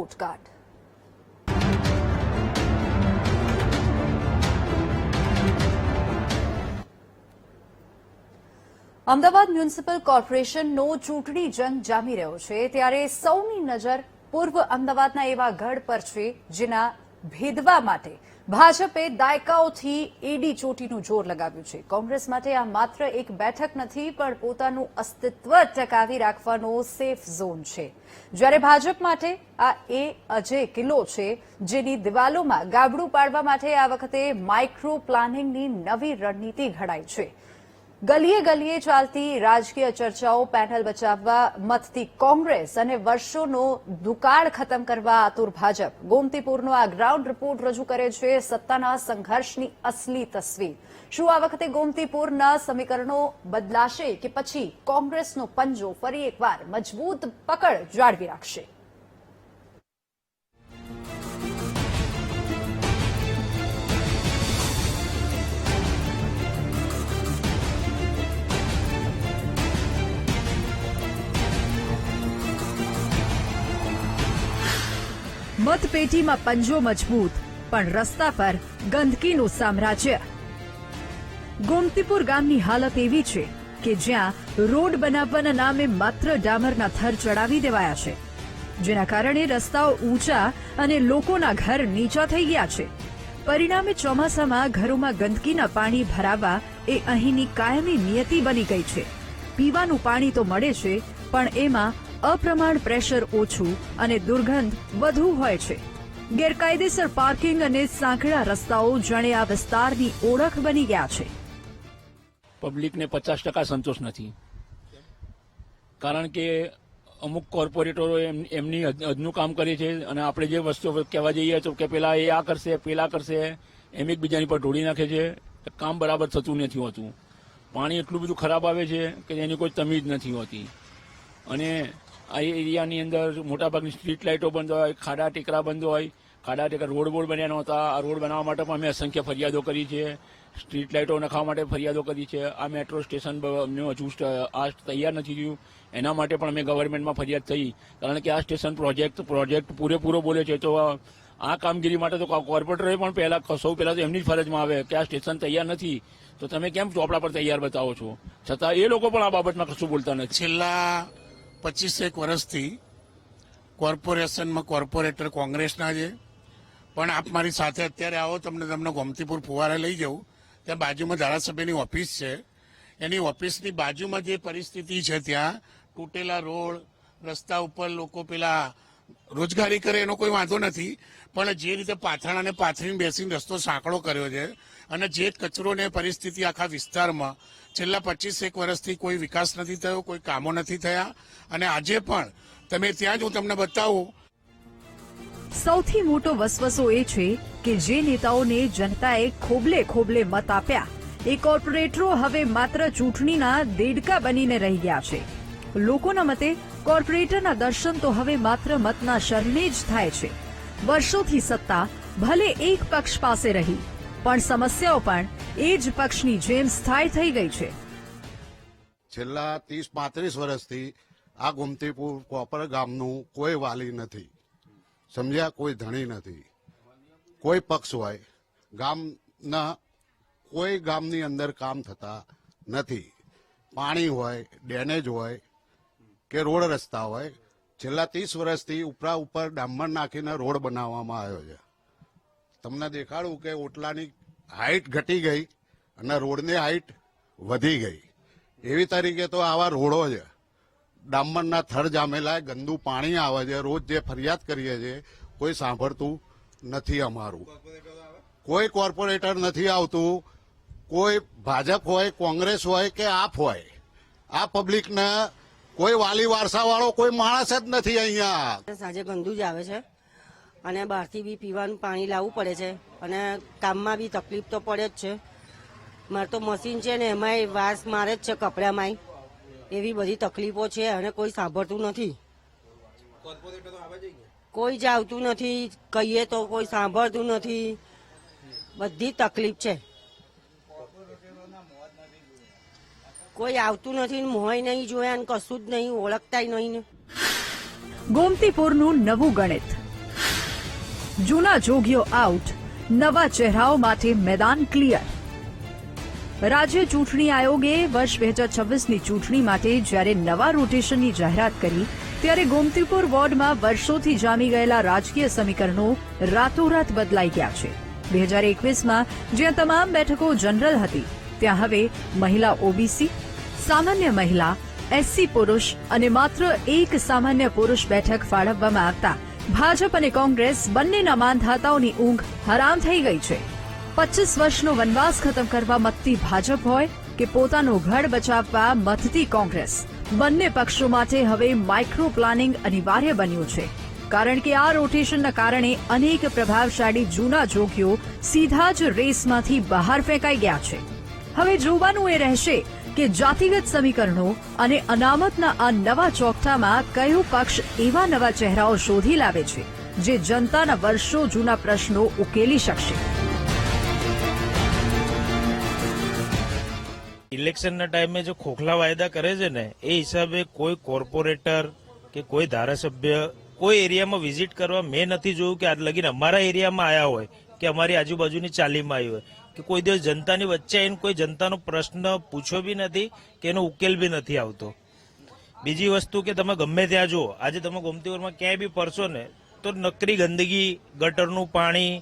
Report card. Ahmedabad municipal કોર્પોરેશનનો ચૂંટણી જંગ જામી રહ્યો છે ત્યારે સૌની નજર પૂર્વ અમદાવાદના એવા ગઢ પર છે જેના ભેદવા માટે ભાજપે દાયકાઓથી એડી ચોટીનું જોર લગાવ્યું છે. કોંગ્રેસ માટે આ માત્ર એક બેઠક નથી પણ પોતાનું અસ્તિત્વ ટકાવી રાખવાનો સેફ ઝોન છે, જ્યારે ભાજપ માટે આ એ અજય કિલ્લો છે જેની દિવાલોમાં ગાબડું પાડવા માટે આ વખતે માઇક્રો પ્લાનિંગની નવી રણનીતિ ઘડાઈ છે. ગલીએ ગલીએ ચાલતી રાજકીય ચર્ચાઓ પેનલ બચાવવા મતથી કોંગ્રેસ અને વર્ષોનો દુકાળ ખતમ કરવા આતુર ભાજપ. ગોમતીપુરનો આ ગ્રાઉન્ડ રિપોર્ટ રજૂ કરે છે સત્તાના સંઘર્ષની અસલી તસવીર. શું આ વખતે ગોમતીપુરના સમીકરણો બદલાશે કે પછી કોંગ્રેસનો પંજો ફરી એકવાર મજબૂત પકડ જાળવી રાખશે? મતપેટીમાં પંજો મજબૂત પણ રસ્તા પર ગંદકીનું સામ્રાજ્ય. ગોમતીપુર ગામની હાલત એવી છે કે જ્યાં રોડ બનાવવાના નામે માત્ર ડામરના થર ચડાવી દેવાયા છે, જેના કારણે રસ્તાઓ ઊંચા અને લોકોના ઘર નીચા થઈ ગયા છે. પરિણામે ચોમાસામાં ઘરોમાં ગંદકીના પાણી ભરાવા એ અહીંની કાયમી નિયતિ બની ગઈ છે. પીવાનું પાણી તો મળે છે પણ એમાં અપ્રમાણ પ્રેશર ઓછું અને દુર્ગંધ વધુ હોય છે. ગેરકાયદેસર પાર્કિંગ અને સાંકડા રસ્તાઓ જાણે આ વિસ્તારની ઓળખ બની ગયા છે. પબ્લિકને 50% સંતોષ નથી, કારણ કે અમુક કોર્પોરેટરો એમની હદનું કામ કરે છે અને આપણે જે વસ્તુ કહેવા જઈએ તો કે પેલા એ આ કરશે પેલા કરશે એમ એકબીજાની પર ઢોળી નાખે છે. કામ બરાબર થતું નથી હોતું. પાણી એટલું બધું ખરાબ આવે છે કે એની કોઈ તમીજ નથી હોતી. અને આ એરિયાની અંદર મોટાભાગની સ્ટ્રીટ લાઇટો બંધ હોય, ખાડા ટેકરા બંધ હોય. ખાડા ટેકરા રોડ બન્યા નહોતા. આ રોડ બનાવવા માટે પણ અમે અસંખ્ય ફરિયાદો કરી છે. સ્ટ્રીટ લાઇટો નખાવવા માટે ફરિયાદો કરી છે. આ મેટ્રો સ્ટેશન હજુ આ તૈયાર નથી થયું, એના માટે પણ અમે ગવર્મેન્ટમાં ફરિયાદ થઈ, કારણ કે આ સ્ટેશન પ્રોજેક્ટ પૂરેપૂરો બોલે છે. તો આ કામગીરી માટે તો કોર્પોરેટરે પણ સૌ પહેલા તો એમની જ ફરજમાં આવે કે આ સ્ટેશન તૈયાર નથી તો તમે કેમ ચોપડા પર તૈયાર બતાવો છો. છતાં એ લોકો પણ આ બાબતમાં કશું બોલતા નથી. છેલ્લા 25 વર્ષથી કોર્પોરેશનમાં કોર્પોરેટર કોંગ્રેસના છે, પણ આપ મારી સાથે અત્યારે આવો તમને ગોમતીપુર ફુવારા લઈ જાઉં. ત્યાં બાજુમાં ધારાસભ્યની ઓફિસ છે. એની ઓફિસની બાજુમાં જે પરિસ્થિતિ છે ત્યાં તૂટેલા રોડ, રસ્તા ઉપર લોકો પેલા રોજગારી કરે એનો કોઈ વાંધો નથી, પણ જે રીતે પાથરણાને પાથરીને બેસીને રસ્તો સાંકડો કર્યો છે અને જે કચરો ને પરિસ્થિતિ આખા વિસ્તારમાં છેલ્લા 25 વર્ષથી કોઈ વિકાસ નથી થયો, કોઈ કામો નથી થયા. અને આજે પણ તમે ત્યાં જ હું તમને બતાવું. સૌથી મોટો વસવસો એ છે કે જે નેતાઓને જનતાએ ખોબલે ખોબલે મત આપ્યા એ કોર્પોરેટરો હવે માત્ર ચૂંટણીના દેડકા બનીને રહી ગયા છે. લોકોના મતે કોર્પોરેટરના દર્શન તો હવે માત્ર મતના શરણે જ થાય છે. વર્ષોથી સત્તા ભલે એક પક્ષ પાસે રહી પણ સમસ્યાઓ પણ એ જ પક્ષની જેમ સ્થાયી થઈ ગઈ છે. છેલ્લા 30-35 વર્ષથી આ ગોમતીપુર કોપર ગામનું કોઈ વાલી નથી, સમજ્યા? કોઈ ધણી નથી, કોઈ પક્ષ હોય ગામના, કોઈ ગામની અંદર કામ થતા નથી. પાણી હોય, ડેનેજ હોય કે રોડ રસ્તા હોય, છેલ્લા 30 વર્ષથી ઉપરા ઉપર ડામર નાખીને રોડ બનાવવામાં આવ્યો છે. તમને દેખાડું કે ઓટલાની હાઈટ ઘટી ગઈ અને રોડની હાઈટ વધી ગઈ. એવી તરીકે તો આવા રોડો છે, ડામરના થડ જામેલા, ગંદુ પાણી આવે છે. રોજ જે ફરિયાદ કરીએ છીએ કોઈ સાંભળતું નથી. અમારું કોઈ કોર્પોરેટર નથી આવતું. કોઈ ભાજપ હોય, કોંગ્રેસ હોય કે આપ હોય, આ પબ્લિકને કોઈ વાલી વારસાવાળો કોઈ માણસ જ નથી અહીંયા. સાંજે ગંદુ જ આવે છે અને બહારથી બી પીવાનું પાણી લાવવું પડે છે અને કામમાં બી તકલીફ તો પડે જ છે. મારે તો મશીન છે ને એમાંય વાસ મારે જ છે કપડામાંય. એવી બધી તકલીફો છે અને કોઈ સાંભળતું નથી. કોઈ જ આવતું નથી, કહીએ તો કોઈ સાંભળતું નથી. બધી તકલીફ છે. કોઈ આવતું નથી, મોય નહીં જોયા ને કશું જ નહીં, ઓળખતાય નહીં. ગોમતીપુરનું નવું ગણિત જૂના જોગીઓ આઉટ, નવા ચહેરાઓ માટે મેદાન ક્લિયર. રાજ્ય ચૂંટણી આયોગે વર્ષ 2026ની ચૂંટણી માટે જ્યારે નવા રોટેશનની જાહેરાત કરી ત્યારે ગોમતીપુર વોર્ડમાં વર્ષોથી જામી ગયેલા રાજકીય સમીકરણો રાતોરાત બદલાઈ ગયા છે. 2021માં જ્યાં તમામ બેઠકો જનરલ હતી ત્યાં હવે મહિલા ઓબીસી, સામાન્ય મહિલા, એસસી પુરુષ અને માત્ર એક સામાન્ય પુરુષ બેઠક ફાળવવામાં આવતા ભાજપ અને કોંગ્રેસ બંનેના માંધાતાઓની ઊંઘ હરામ થઈ ગઈ છે. 25 વર્ષનો વનવાસ ખતમ કરવા મતતી ભાજપ હોય કે પોતાનું ઘર બચાવવા મતતી કોંગ્રેસ, બંને પક્ષો માટે હવે માઇક્રો પ્લાનિંગ અનિવાર્ય બન્યું છે. કારણ કે આ રોટેશનના કારણે અનેક પ્રભાવશાળી જૂના જોગીઓ સીધા જ રેસમાંથી બહાર ફેંકાઈ ગયા છે. હવે જોવાનું એ રહેશે કે જાતિગત સમીકરણો અને અનામતના આ નવા ચોકઠામાં કયો પક્ષ એવા નવા ચહેરાઓ શોધી લાવે છે જે જનતાના વર્ષો જૂના પ્રશ્નો ઉકેલી શકશે. ઇલેક્શનના ટાઈમે જે ખોખલા વાયદા કરે છે ને એ હિસાબે કોઈ કોર્પોરેટર કે કોઈ ધારાસભ્ય કોઈ એરિયામાં વિઝિટ કરવા મેં નથી જોયું કે આજ લગીને અમારા એરિયામાં આવ્યા હોય કે અમારી આજુબાજુની ચાલીમાં આવી હોય કે કોઈ દિવસ જનતાની વચ્ચે આવીને કોઈ જનતાનો પ્રશ્ન પૂછ્યો બી નથી કે એનો ઉકેલ બી નથી આવતો. બીજી વસ્તુ કે તમે ગમે ત્યાં જુઓ, આજે તમે ગોમતીપુરમાં ક્યાંય બી ફરશો ને તો નકરી ગંદકી, ગટરનું પાણી,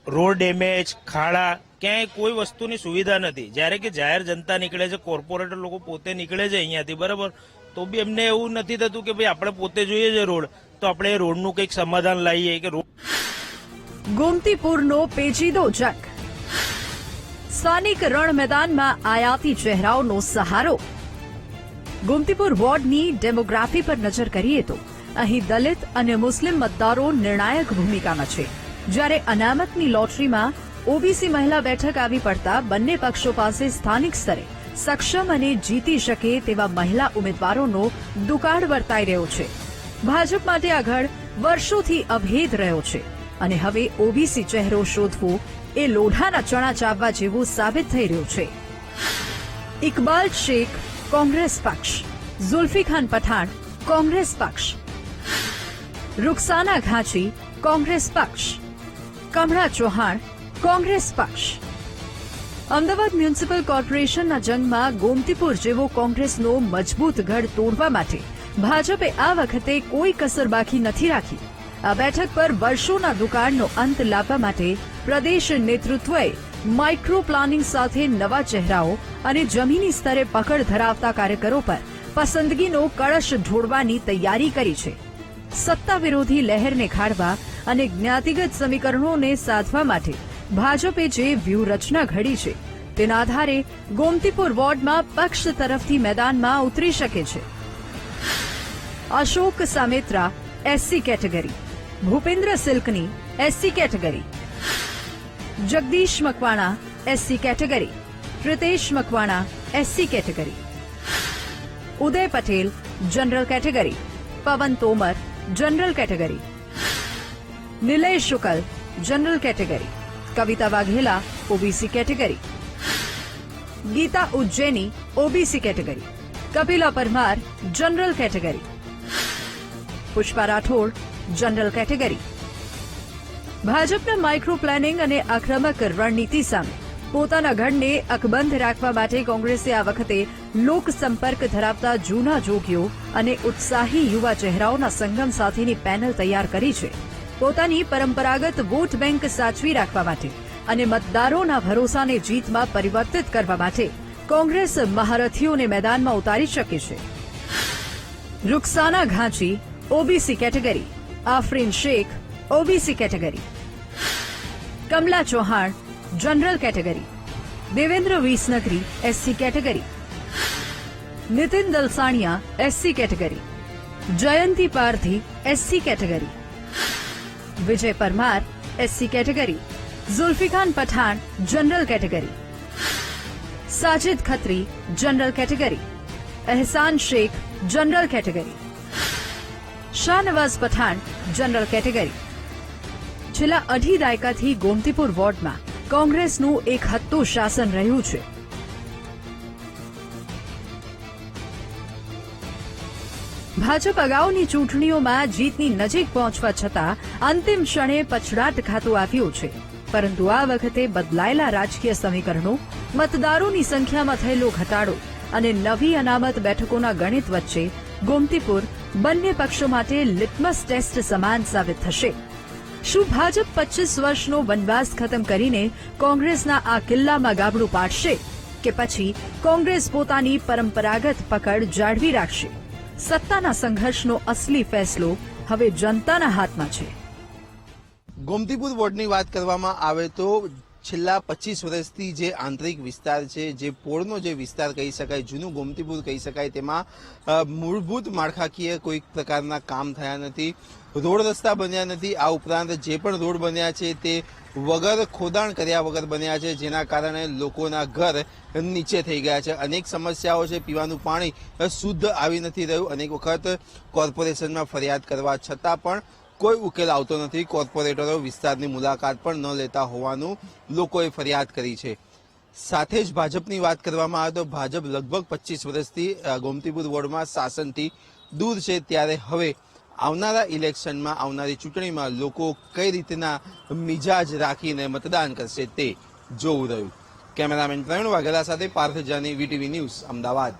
રોડ ડેમેજ, ખાડા, ક્યાંય કોઈ વસ્તુની સુવિધા નથી. જ્યારે કે જાહેર જનતા નીકળે છે, કોર્પોરેટર લોકો પોતે નીકળે છે અહીંયાથી, બરાબર, તો બી એમને એવું નથી થતું કે ભાઈ આપણે પોતે જોઈએ છે રોડ તો આપણે એ રોડનું કંઈક સમાધાન લાવીએ કે ગોમતીપુરનો પેચીદો જંગ. સ્થાનિક રણ મેદાનમાં આયાતી ચહેરાઓનો સહારો. ગોમતીપુર વોર્ડની ડેમોગ્રાફી પર નજર કરીએ તો અહીં દલિત અને મુસ્લિમ મતદારો નિર્ણાયક ભૂમિકામાં છે. જ્યારે અનામતની લોટરીમાં ઓબીસી મહિલા બેઠક આવી પડતા બંને પક્ષો પાસે સ્થાનિક સ્તરે સક્ષમ અને જીતી શકે તેવા મહિલા ઉમેદવારોનો દુકાળ વર્તાઈ રહ્યો છે. ભાજપ માટે આ ગઢ વર્ષોથી અભેદ રહ્યો છે અને હવે ઓબીસી ચહેરો શોધવો એ લોઢાના ચણા ચાવવા જેવું સાબિત થઈ રહ્યું છે. ઇકબાલ શેખ કોંગ્રેસ પક્ષ, ઝુલ્ફીખાન પઠાણ કોંગ્રેસ પક્ષ, રૂખસાના ઘાંચી કોંગ્રેસ પક્ષ, કમળા ચૌહાણ કોંગ્રેસ પક્ષ. અમદાવાદ મ્યુનિસિપલ કોર્પોરેશનના જંગમાં ગોમતીપુર જેવો કોંગ્રેસનો મજબૂત ગઢ તોડવા માટે ભાજપે આ વખતે કોઈ કસર બાકી નથી રાખી. આ બેઠક પર વર્ષોના દુકાળનો અંત લાવવા માટે પ્રદેશ નેતૃત્વએ માઇક્રો પ્લાનિંગ સાથે નવા ચહેરાઓ અને જમીની સ્તરે પકડ ધરાવતા કાર્યકરો પર પસંદગીનો કળશ ઢોળવાની તૈયારી કરી છે. સત્તા વિરોધી લહેરને ખાળવા અને જ્ઞાતિગત સમીકરણોને સાધવા માટે ભાજપે જે વ્યૂહરચના ઘડી છે તેના આધારે ગોમતીપુર વોર્ડમાં પક્ષ તરફથી મેદાનમાં ઉતરી શકે છે. અશોક સામેત્રા એસસી કેટેગરી, ભૂપેન્દ્ર સિલ્કની SC category, Jagdish Makwana SC category, Pritesh Makwana SC category, Uday Patel general category, Pawan Tomar general category, Nilay Shukla general category, Kavita Vaghela OBC category, Geeta Ujjaini OBC category, Kapila Parmar general category, Pushpa Rathod general category. ભાજપના માઇક્રો પ્લાનિંગ અને આક્રમક રણનીતિ સામે પોતાના ગઢને અકબંધ રાખવા માટે કોંગ્રેસે આ વખતે લોકસંપર્ક ધરાવતા જૂના જોગીઓ અને ઉત્સાહી યુવા ચહેરાઓના સંગમ સાથેની પેનલ તૈયાર કરી છે. પોતાની પરંપરાગત વોટ બેંક સાચવી રાખવા માટે અને મતદારોના ભરોસાને જીતમાં પરિવર્તિત કરવા માટે કોંગ્રેસ મહારથીઓને મેદાનમાં ઉતારી શકે છે. Rukhsana Ghanchi OBC category, Afreen Sheikh OBC category, Kamla Chauhan general category, Devendra Visnagari SC category, Nitin Dalsaniya SC category, Jayanti Pardhi SC category, Vijay Parmar SC category, Zulfikhan Pathan general category, Sajid Khatri general category, Ehsan Sheikh general category, Shahnawaz Pathan general category. છેલ્લા અઢી દાયકાથી ગોમતીપુર વોર્ડમાં કોંગ્રેસનું એક હત્તું શાસન રહ્યું છે. ભાજપ અગાઉની ચૂંટણીઓમાં જીતની નજીક પહોંચવા છતાં અંતિમ ક્ષણે પછડાટ ખાતું આવ્યું છે, પરંતુ આ વખતે બદલાયેલા રાજકીય સમીકરણો, મતદારોની સંખ્યામાં થયેલો ઘટાડો અને નવી અનામત બેઠકોના ગણિત વચ્ચે ગોમતીપુર બંને પક્ષો માટે લિટમસ ટેસ્ટ સમાન સાબિત થશે. શું ભાજપ 25 વર્ષનો વનવાસ ખતમ કરીને કોંગ્રેસના આ કિલ્લામાં ગાબડું પાડશે કે પછી કોંગ્રેસ પોતાની પરંપરાગત પકડ જાળવી રાખશે? સત્તાના સંઘર્ષનો અસલી ફેસલો હવે જનતાના હાથમાં છે. ગોમતીપુર વોર્ડની વાત કરવામાં આવે તો છેલ્લા 25 વર્ષથી જે આંતરિક વિસ્તાર છે, જે પોળનો જે વિસ્તાર કહી શકાય, જૂનું ગોમતીપુર કહી શકાય, તેમાં મૂળભૂત માળખાકીય કોઈ પ્રકારના કામ થયા નથી, રોડ રસ્તા બન્યા નથી. આ ઉપરાંત જે પણ રોડ બન્યા છે તે વગર ખોદાણ કર્યા વગર બન્યા છે, જેના કારણે લોકોના ઘર નીચે થઈ ગયા છે. અનેક સમસ્યાઓ છે, પીવાનું પાણી શુદ્ધ આવી નથી રહ્યું. અનેક વખત કોર્પોરેશનમાં ફરિયાદ કરવા છતાં પણ કોઈ ઉકેલ આવતો નથી. કોર્પોરેટરો વિસ્તારની મુલાકાત પણ ન લેતા હોવાનું લોકોએ ફરિયાદ કરી છે. સાથે જ ભાજપની વાત કરવામાં આવે તો ભાજપ લગભગ 25 વર્ષથી ગોમતીપુર વોર્ડમાં શાસનથી દૂર છે, ત્યારે હવે આવનારા ઇલેક્શનમાં, આવનારી ચૂંટણીમાં લોકો કઈ રીતના મિજાજ રાખીને મતદાન કરશે તે જોવું રહ્યું. કેમેરામેન પ્રવીણ વાઘેલા સાથે પાર્થ જાની, વીટીવી ન્યૂઝ, અમદાવાદ.